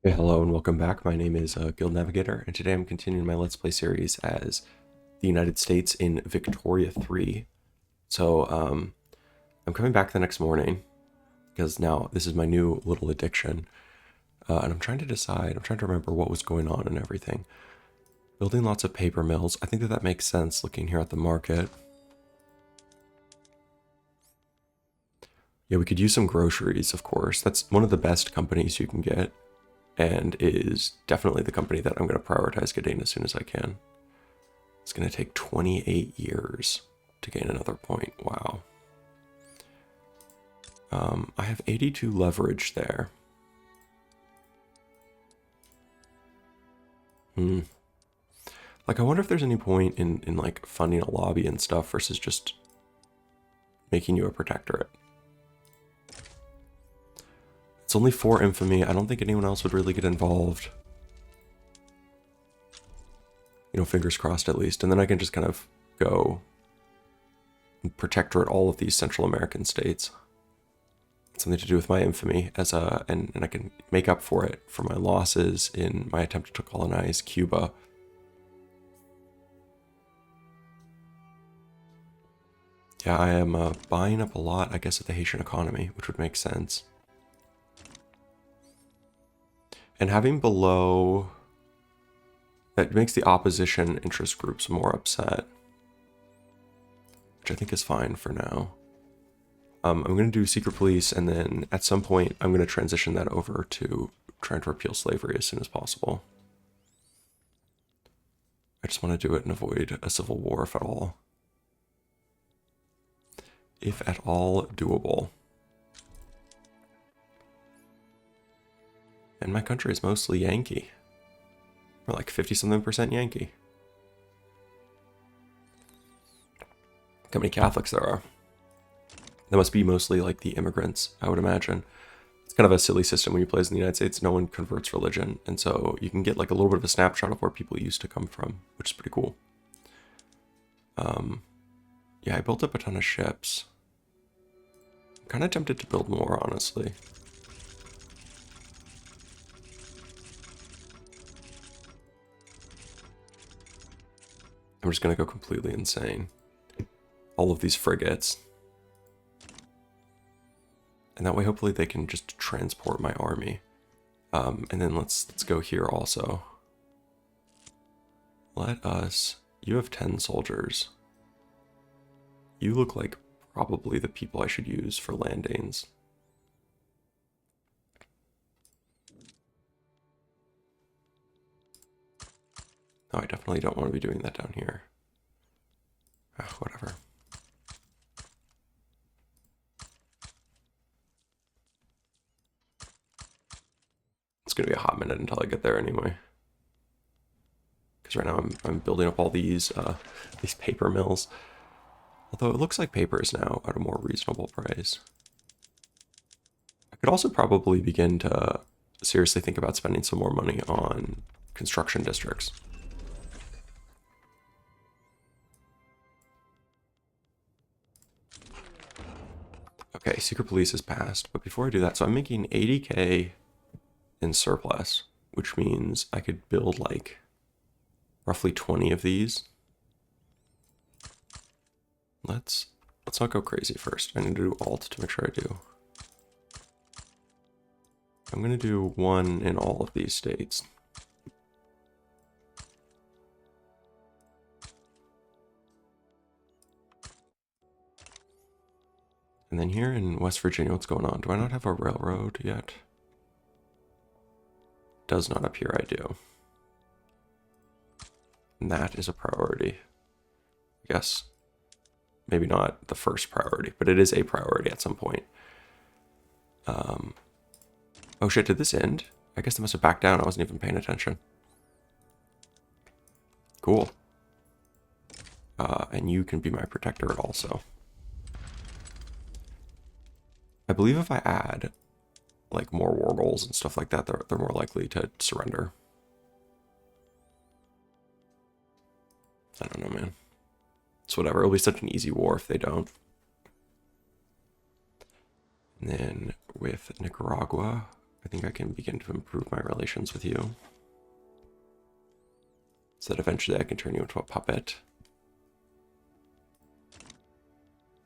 Hey, hello and welcome back. My name is Guild Navigator, and today I'm continuing my Let's Play series as the United States in Victoria 3. So, I'm coming back the next morning, because now this is my new little addiction, and I'm trying to remember what was going on and everything. Building lots of paper mills. I think that makes sense looking here at the market. Yeah, we could use some groceries, of course. That's one of the best companies you can get, and is definitely the company that I'm going to prioritize getting as soon as I can. It's going to take 28 years to gain another point. Wow. I have 82 leverage there. Like, I wonder if there's any point in like funding a lobby and stuff versus just making you a protectorate. It's only 4 infamy. I don't think anyone else would really get involved. You know, fingers crossed at least. And then I can just kind of go and protectorate all of these Central American states. It's something to do with my infamy as and I can make up for it for my losses in my attempt to colonize Cuba. Yeah, I am buying up a lot, I guess, of the Haitian economy, which would make sense. And having below, that makes the opposition interest groups more upset, which I think is fine for now. I'm going to do secret police, and then at some point I'm going to transition that over to trying to repeal slavery as soon as possible. I just want to do it and avoid a civil war if at all. If at all doable. And my country is mostly Yankee. We're like 50-something% Yankee. Look how many Catholics there are. That must be mostly like the immigrants, I would imagine. It's kind of a silly system when you play as in the United States. No one converts religion, and so you can get like a little bit of a snapshot of where people used to come from, which is pretty cool. Yeah, I built up a ton of ships. I'm kind of tempted to build more, honestly. I'm just gonna go completely insane. All of these frigates. And that way, hopefully, they can just transport my army. And then let's go here also. Let us. You have 10 soldiers. You look like probably the people I should use for landings. No, I definitely don't want to be doing that down here. Whatever. It's gonna be a hot minute until I get there anyway. Because right now I'm building up all these paper mills. Although it looks like paper is now at a more reasonable price. I could also probably begin to seriously think about spending some more money on construction districts. Okay, secret police is passed, but before I do that, so I'm making 80k in surplus, which means I could build like roughly 20 of these. Let's not go crazy first. I need to do alt to make sure I do. I'm gonna do 1 in all of these states. And then here in West Virginia, what's going on? Do I not have a railroad yet? Does not appear I do. And that is a priority. Yes. Maybe not the first priority, but it is a priority at some point. Oh shit, did this end? I guess they must have backed down. I wasn't even paying attention. Cool. And you can be my protectorate also. I believe if I add like more war goals and stuff like that, they're more likely to surrender. I don't know, man. It's whatever. It'll be such an easy war if they don't. And then with Nicaragua, I think I can begin to improve my relations with you, so that eventually I can turn you into a puppet.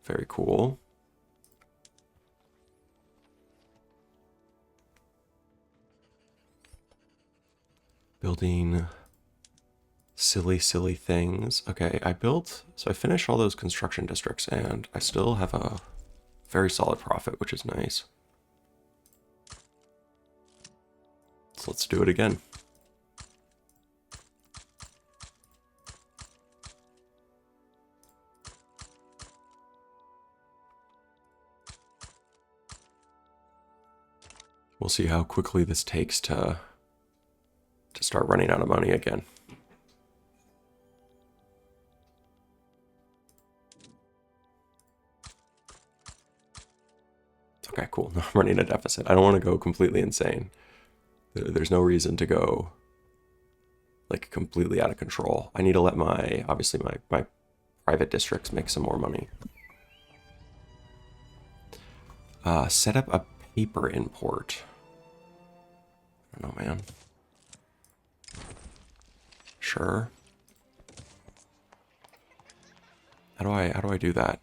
Very cool. Building silly things. Okay, so I finished all those construction districts and I still have a very solid profit, which is nice. So let's do it again. We'll see how quickly this takes to start running out of money again. Okay, cool. No, I'm running a deficit. I don't want to go completely insane. There's no reason to go like completely out of control. I need to let obviously my private districts make some more money. Set up a paper import. I don't know, man. Sure. How do I do that?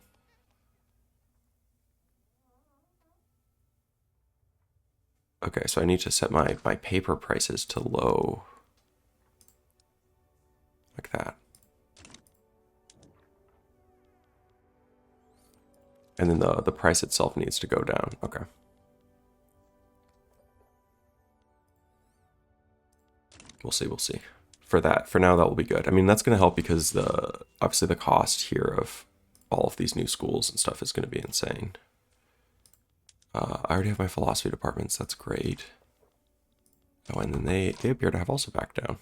Okay, so I need to set my paper prices to low. Like that. And then the price itself needs to go down. Okay. We'll see. For now, that will be good. I mean, that's going to help because obviously the cost here of all of these new schools and stuff is going to be insane. I already have my philosophy departments. That's great. Oh, and then they appear to have also backed down.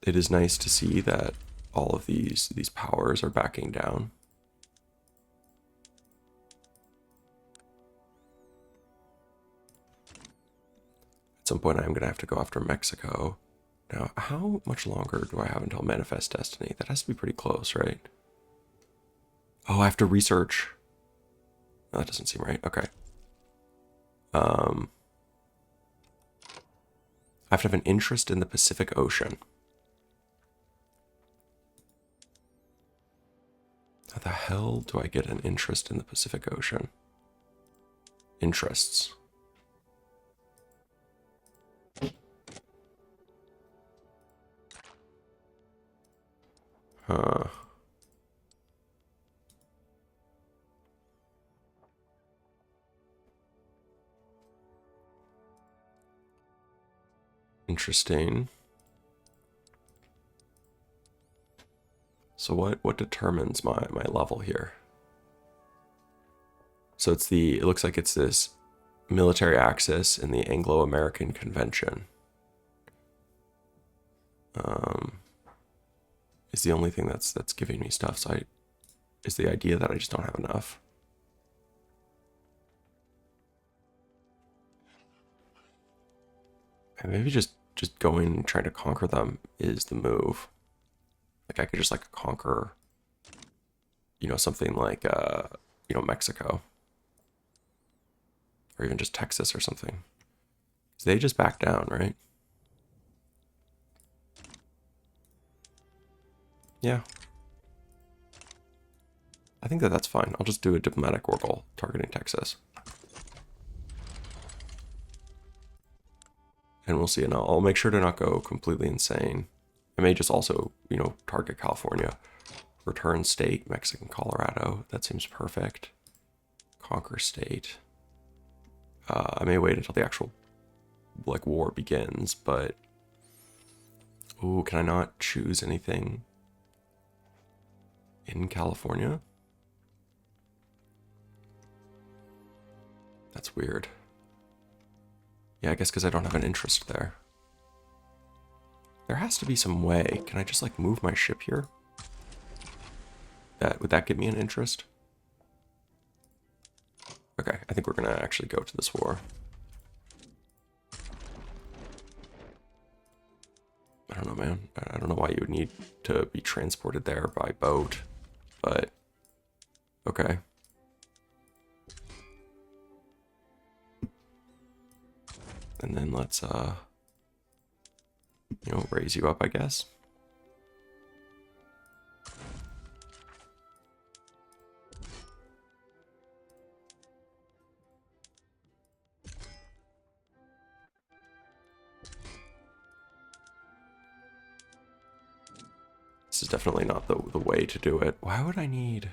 It is nice to see that all of these powers are backing down. At some point, I'm going to have to go after Mexico. Now, how much longer do I have until Manifest Destiny? That has to be pretty close, right? Oh, I have to research. No, that doesn't seem right. Okay. I have to have an interest in the Pacific Ocean. How the hell do I get an interest in the Pacific Ocean? Interests. Huh. Interesting. So what determines my level here? So it looks like it's this military axis in the Anglo-American Convention. Is the only thing that's giving me stuff. So is the idea that I just don't have enough. And maybe just going and trying to conquer them is the move. Like I could just like conquer, something like Mexico, or even just Texas or something. They just back down, right? Yeah. I think that's fine. I'll just do a diplomatic orbital targeting Texas. And we'll see. And I'll make sure to not go completely insane. I may just also, target California. Return state, Mexican Colorado. That seems perfect. Conquer state. I may wait until the actual, war begins, but... Ooh, can I not choose anything in California? That's weird. Yeah, I guess because I don't have an interest there. There has to be some way. Can I just, move my ship here? Would that give me an interest? Okay, I think we're going to actually go to this war. I don't know, man. I don't know why you would need to be transported there by boat, but okay. And then let's, raise you up, I guess. This is definitely not the way to do it. Why would I need...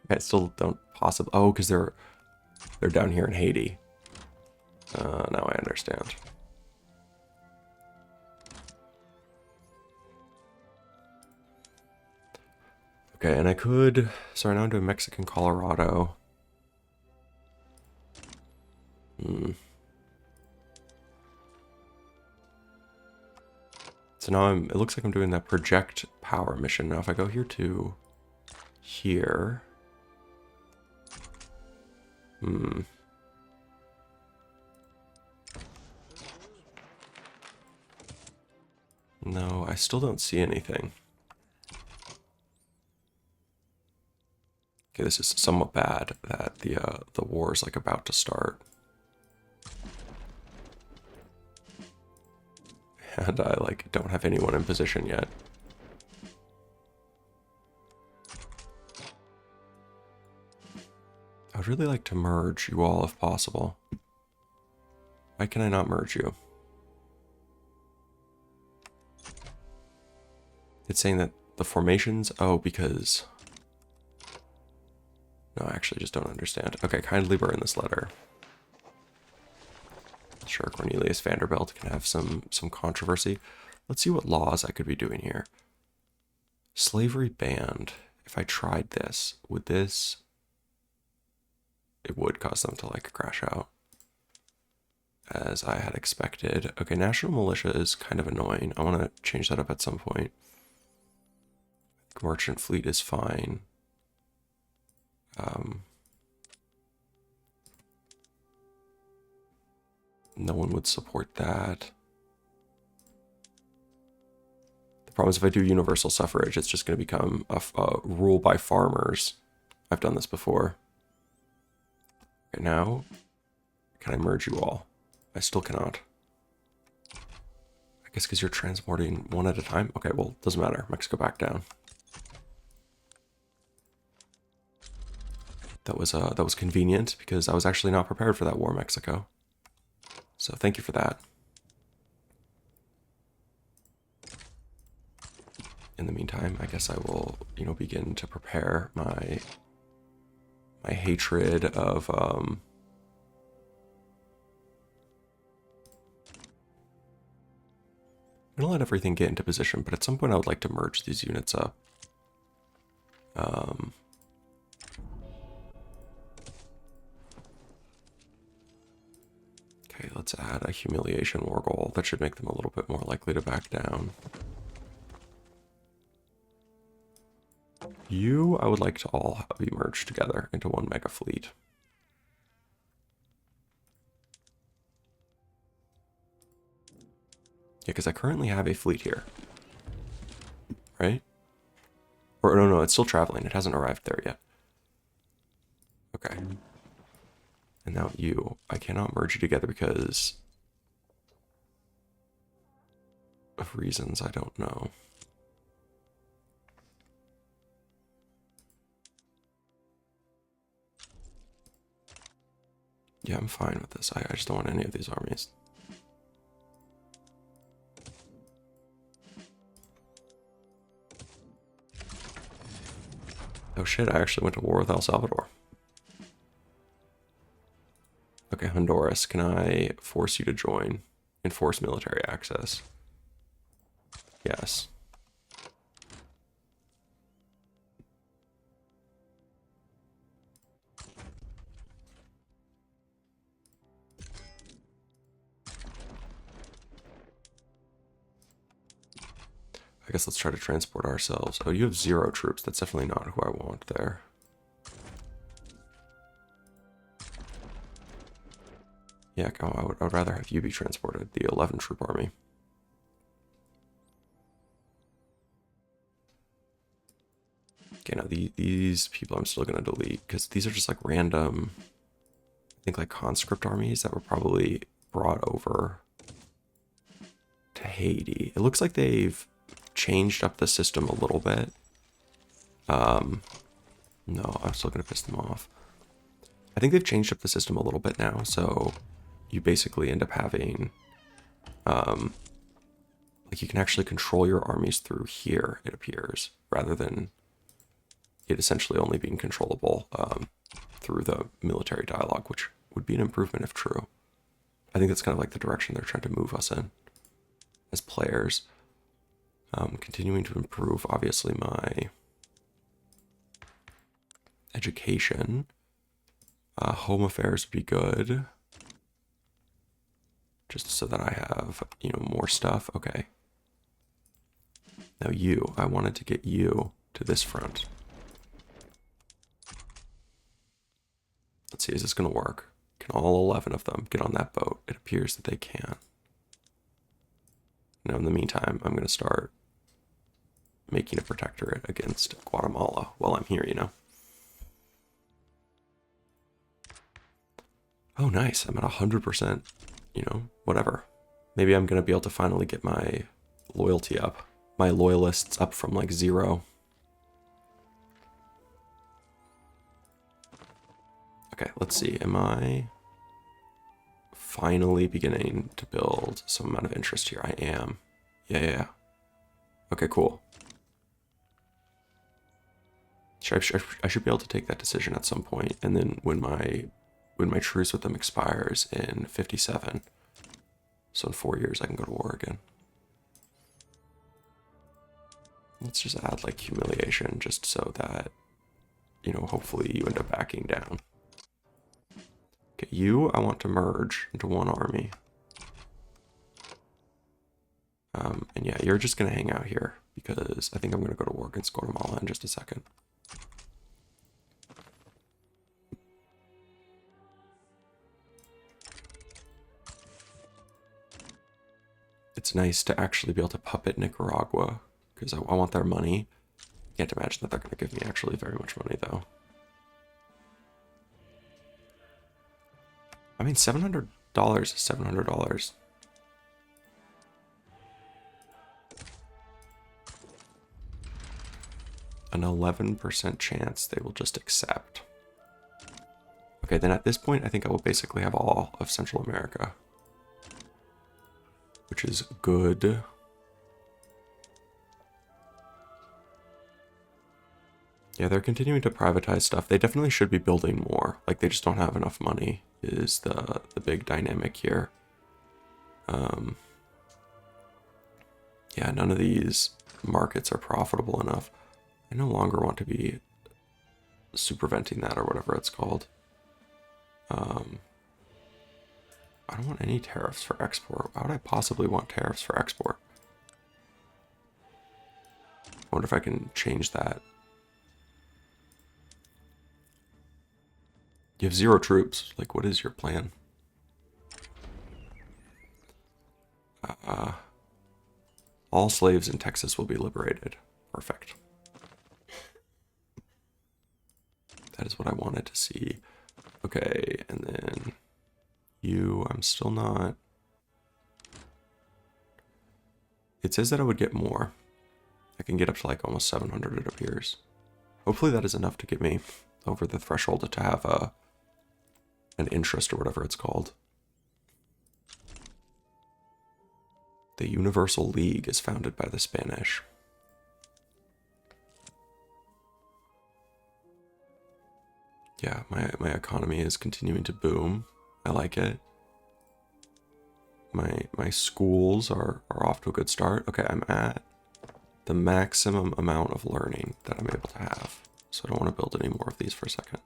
I still don't possibly... Oh, because they're down here in Haiti. Now I understand. Okay, and I could... So right now I'm doing Mexican, Colorado. So now it looks like I'm doing that project power mission. Now if I go here to here... No, I still don't see anything. Okay, this is somewhat bad that the war is like about to start. And I like don't have anyone in position yet. I would really like to merge you all if possible. Why can I not merge you? It's saying that the formations... Oh, because... No, I actually just don't understand. Okay, kindly burn this letter. Sure, Cornelius Vanderbilt can have some controversy. Let's see what laws I could be doing here. Slavery banned. If I tried this, would this... It would cause them to, like, crash out. As I had expected. Okay, National Militia is kind of annoying. I want to change that up at some point. Merchant Fleet is fine. No one would support that. The problem is if I do universal suffrage, it's just going to become a rule by farmers. I've done this before. Okay, now, can I merge you all? I still cannot. I guess because you're transporting one at a time? Okay, well, doesn't matter. Mexico back down. That was convenient because I was actually not prepared for that war, Mexico. So thank you for that. In the meantime, I guess I will, begin to prepare my hatred of I'm gonna let everything get into position, but at some point I would like to merge these units up. Okay, let's add a humiliation war goal. That should make them a little bit more likely to back down. You, I would like to all be merged together into one mega fleet. Yeah, because I currently have a fleet here. Right? Or no, it's still traveling. It hasn't arrived there yet. Okay. And now you, I cannot merge you together because of reasons I don't know. Yeah, I'm fine with this. I just don't want any of these armies. Oh shit, I actually went to war with El Salvador. Okay, Honduras, can I force you to join? Enforce military access. Yes. I guess let's try to transport ourselves. Oh, you have 0 troops. That's definitely not who I want there. Yeah, I would rather have you be transported, the 11 troop army. Okay, now these people I'm still going to delete because these are just like random think like conscript armies that were probably brought over to Haiti. It looks like they've changed up the system a little bit. No, I'm still gonna piss them off. I think they've changed up the system a little bit now, so you basically end up having, like you can actually control your armies through here, it appears, rather than it essentially only being controllable through the military dialogue, which would be an improvement if true. I think that's kind of like the direction they're trying to move us in as players. Continuing to improve, obviously, my education. Home affairs would be good. Just so that I have, you know, more stuff. Okay. Now you, I wanted to get you to this front. Let's see, is this going to work? Can all 11 of them get on that boat? It appears that they can. Now, in the meantime, I'm going to start making a protectorate against Guatemala while I'm here, you know? Oh, nice. I'm at 100%, you know, whatever. Maybe I'm going to be able to finally get my loyalty up. My loyalists up from like 0. Okay, let's see. Am I finally beginning to build some amount of interest here? I am. Yeah. Okay, cool. I should be able to take that decision at some point, and then when my truce with them expires in 57, so in 4 years I can go to war again. Let's just add like humiliation, just so that, you know, hopefully you end up backing down. Okay, you, I want to merge into one army. And yeah, you're just going to hang out here, because I think I'm going to go to war against Guatemala in just a second. It's nice to actually be able to puppet Nicaragua, because I want their money. Can't imagine that they're going to give me actually very much money, though. I mean, $700 is $700. An 11% chance they will just accept. Okay, then at this point, I think I will basically have all of Central America, which is good. Yeah, they're continuing to privatize stuff. They definitely should be building more. Like, they just don't have enough money is the big dynamic here. Yeah, none of these markets are profitable enough. I no longer want to be superventing that or whatever it's called. I don't want any tariffs for export. Why would I possibly want tariffs for export? I wonder if I can change that. You have 0 troops. Like, what is your plan? All slaves in Texas will be liberated. Perfect. That is what I wanted to see. Okay, and then you, I'm still not. It says that I would get more. I can get up to like almost 700, it appears. Hopefully that is enough to get me over the threshold to have an interest or whatever it's called. The Universal League is founded by the Spanish. Yeah, my economy is continuing to boom. I like it. My schools are off to a good start. Okay, I'm at the maximum amount of learning that I'm able to have. So I don't want to build any more of these for a second.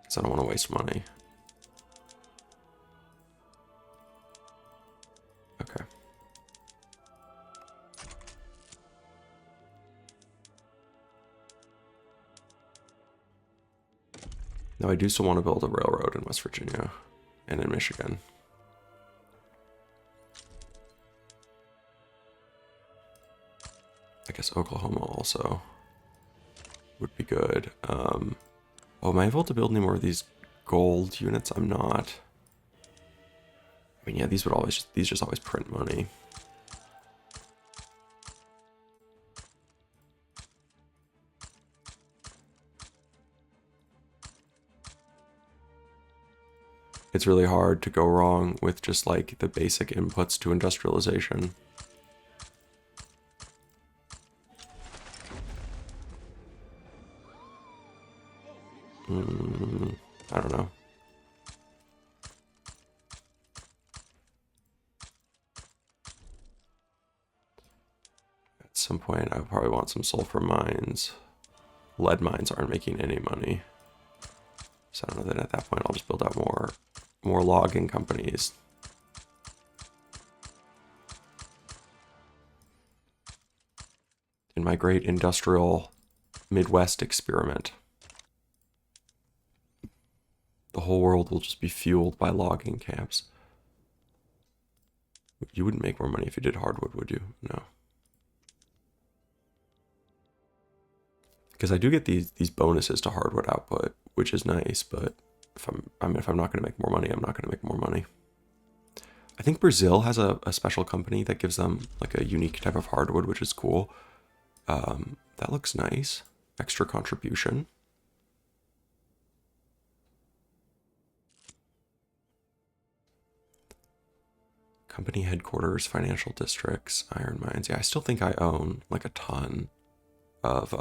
Because I don't want to waste money. Okay. Now I do still want to build a railroad in West Virginia and in Michigan. I guess Oklahoma also would be good. Oh, am I able to build any more of these gold units? I'm not. I mean, yeah, these just always print money. It's really hard to go wrong with just like the basic inputs to industrialization. I don't know. At some point, I probably want some sulfur mines. Lead mines aren't making any money. So I don't know that at that point I'll just build out more logging companies. In my great industrial Midwest experiment. The whole world will just be fueled by logging camps. You wouldn't make more money if you did hardwood, would you? No. Because I do get these bonuses to hardwood output, which is nice, but if I'm not going to make more money, I'm not going to make more money. I think Brazil has a special company that gives them like a unique type of hardwood, which is cool. That looks nice. Extra contribution. Company headquarters, financial districts, iron mines. Yeah, I still think I own like a ton of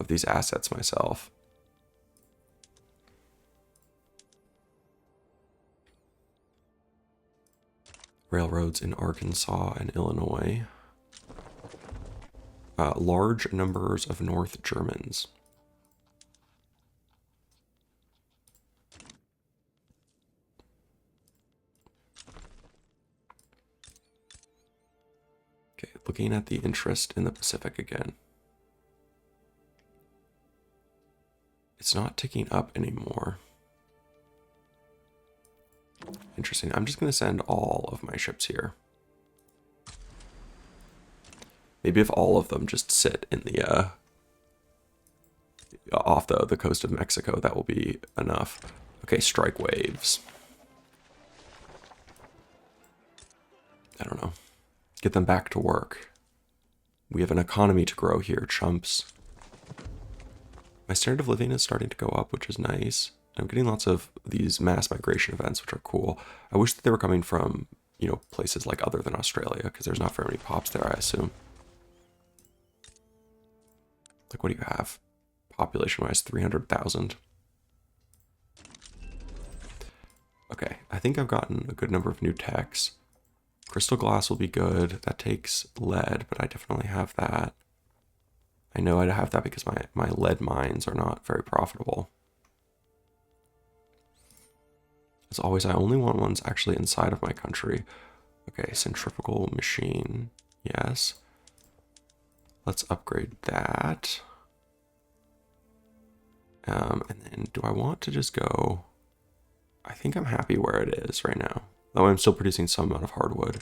these assets myself. Railroads in Arkansas and Illinois. Large numbers of North Germans. Okay, looking at the interest in the Pacific again. It's not ticking up anymore. Interesting. I'm just going to send all of my ships here. Maybe if all of them just sit in the off the coast of Mexico, that will be enough. Okay, strike waves. I don't know. Get them back to work. We have an economy to grow here, chumps. My standard of living is starting to go up, which is nice. I'm getting lots of these mass migration events, which are cool. I wish that they were coming from, you know, places like other than Australia, because there's not very many pops there, I assume. Like, what do you have? Population-wise, 300,000. Okay, I think I've gotten a good number of new techs. Crystal glass will be good. That takes lead, but I definitely have that. I know I'd have that because my lead mines are not very profitable. As always, I only want ones actually inside of my country. Okay, centrifugal machine. Yes. Let's upgrade that. And then do I want to just go... I think I'm happy where it is right now. Though I'm still producing some amount of hardwood.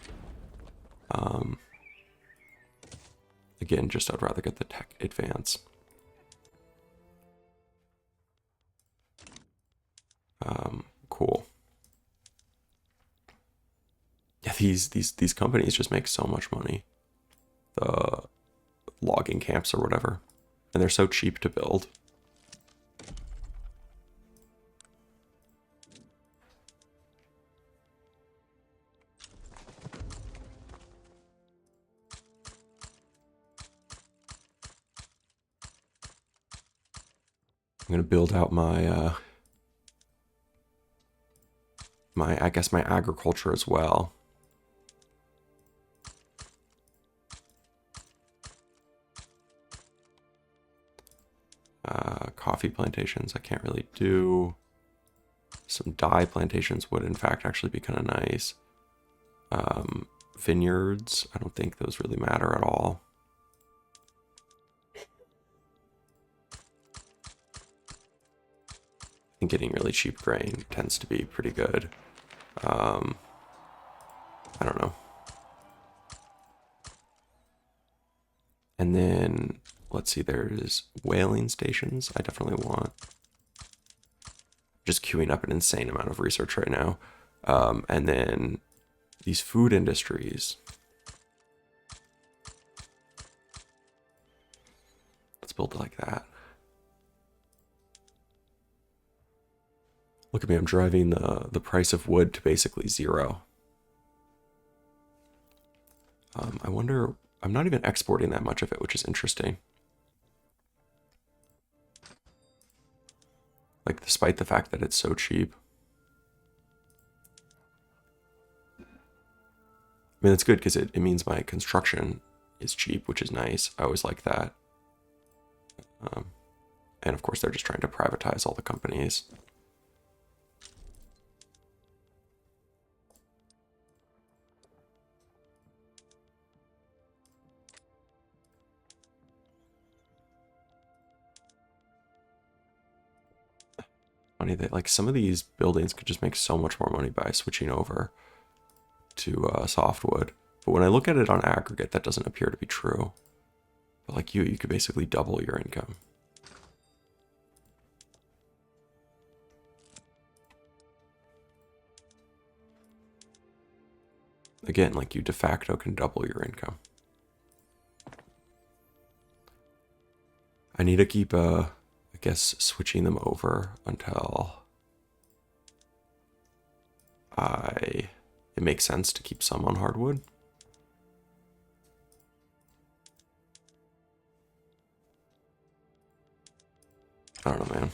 Again, just I'd rather get the tech advance. Cool. Yeah, these companies just make so much money. The logging camps or whatever. And they're so cheap to build. I'm gonna build out my I guess my agriculture as well. Coffee plantations I can't really do. Some dye plantations would in fact actually be kind of nice. Vineyards, I don't think those really matter at all. I think getting really cheap grain tends to be pretty good. I don't know. And then, let's see, there's whaling stations I definitely want. Just queuing up an insane amount of research right now. And then these food industries. Let's build it like that. Look at me, I'm driving the price of wood to basically zero. I wonder, I'm not even exporting that much of it, which is interesting. Like, despite the fact that it's so cheap. I mean, that's good because it means my construction is cheap, which is nice. I always like that. And of course, they're just trying to privatize all the companies. Funny that like some of these buildings could just make so much more money by switching over to softwood. But when I look at it on aggregate, that doesn't appear to be true. But like you could basically double your income. Again, like you de facto can double your income. I need to keep, I guess, switching them over until it makes sense to keep some on hardwood. I don't know, man.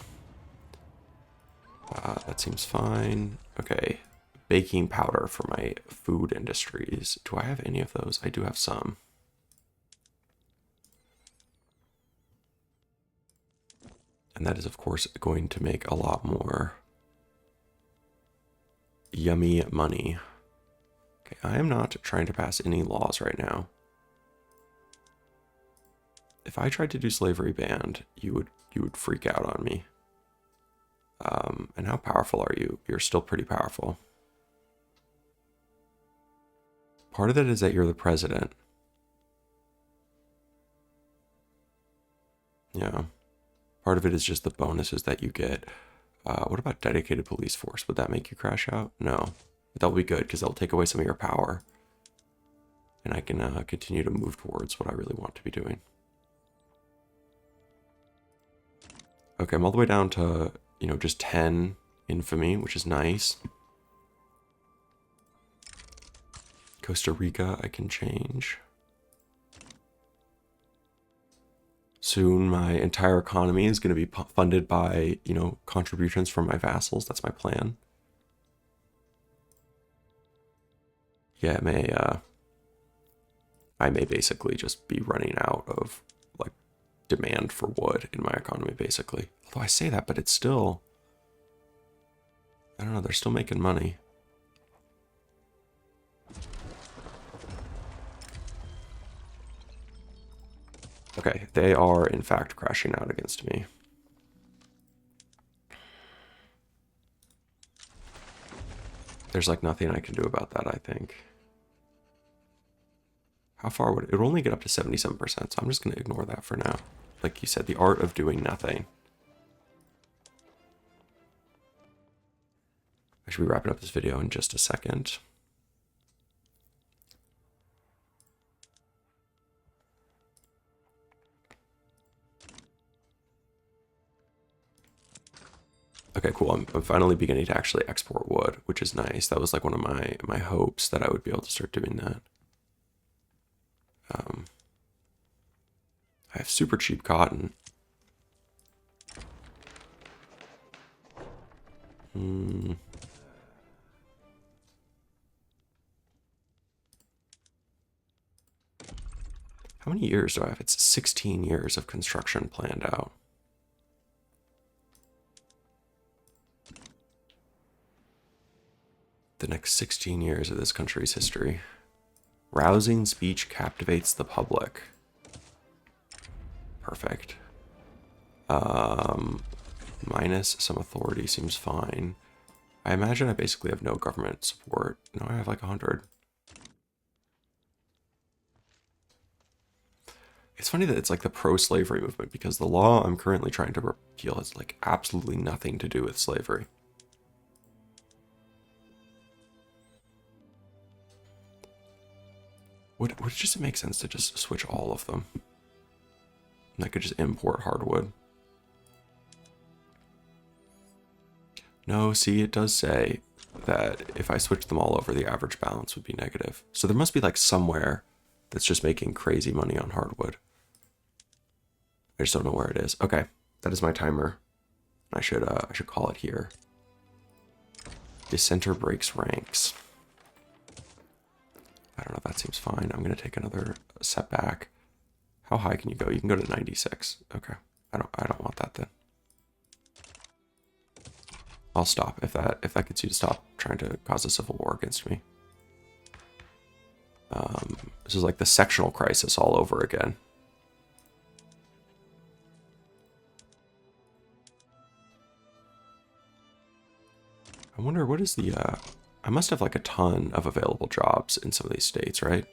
That seems fine. Okay. Baking powder for my food industries. Do I have any of those? I do have some. And that is, of course, going to make a lot more yummy money. Okay, I am not trying to pass any laws right now. If I tried to do slavery banned, you would freak out on me. And how powerful are you? You're still pretty powerful. Part of that is that you're the president. Yeah. Part of it is just the bonuses that you get. What about dedicated police force? Would that make you crash out? No. But that will be good because that'll take away some of your power. And I can continue to move towards what I really want to be doing. Okay, I'm all the way down to, you know, just 10 infamy, which is nice. Costa Rica, I can change. Soon, my entire economy is going to be funded by, you know, contributions from my vassals. That's my plan. Yeah, I may basically just be running out of, like, demand for wood in my economy, basically. Although I say that, but it's still, I don't know, they're still making money. Okay, they are in fact crashing out against me. There's like nothing I can do about that, I think. How far would it would only get up to 77%, so I'm just going to ignore that for now. Like you said, the art of doing nothing. I should be wrapping up this video in just a second. Okay, cool. I'm finally beginning to actually export wood, which is nice. That was like one of my hopes that I would be able to start doing that. I have super cheap cotton. How many years do I have? It's 16 years of construction planned out. The next 16 years of this country's history. Rousing speech captivates the public. Perfect. Minus some authority seems fine. I imagine I basically have no government support. No, I have like 100. It's funny that it's like the pro-slavery movement, because the law I'm currently trying to repeal has like absolutely nothing to do with slavery. Would it just make sense to just switch all of them? And I could just import hardwood. No, see, it does say that if I switch them all over, the average balance would be negative. So there must be like somewhere that's just making crazy money on hardwood. I just don't know where it is. Okay, that is my timer. I should call it here. Dissenter breaks ranks. I don't know, that seems fine. I'm gonna take another setback. How high can you go? You can go to 96. Okay. I don't want that then. I'll stop if that gets you to stop trying to cause a civil war against me. This is like the sectional crisis all over again. I wonder what is the I must have like a ton of available jobs in some of these states, right?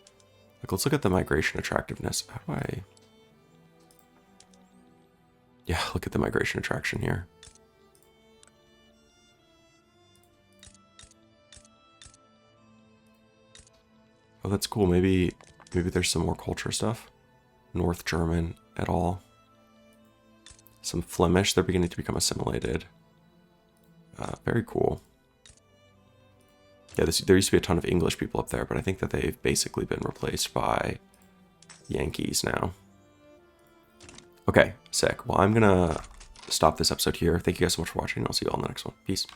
Like, let's look at the migration attractiveness. How do I... Yeah, look at the migration attraction here. Oh, that's cool. Maybe there's some more culture stuff. North German at all. Some Flemish. They're beginning to become assimilated. Very cool. Yeah, there used to be a ton of English people up there, but I think that they've basically been replaced by Yankees now. Okay, sick. Well, I'm gonna stop this episode here. Thank you guys so much for watching. I'll see you all in the next one. Peace.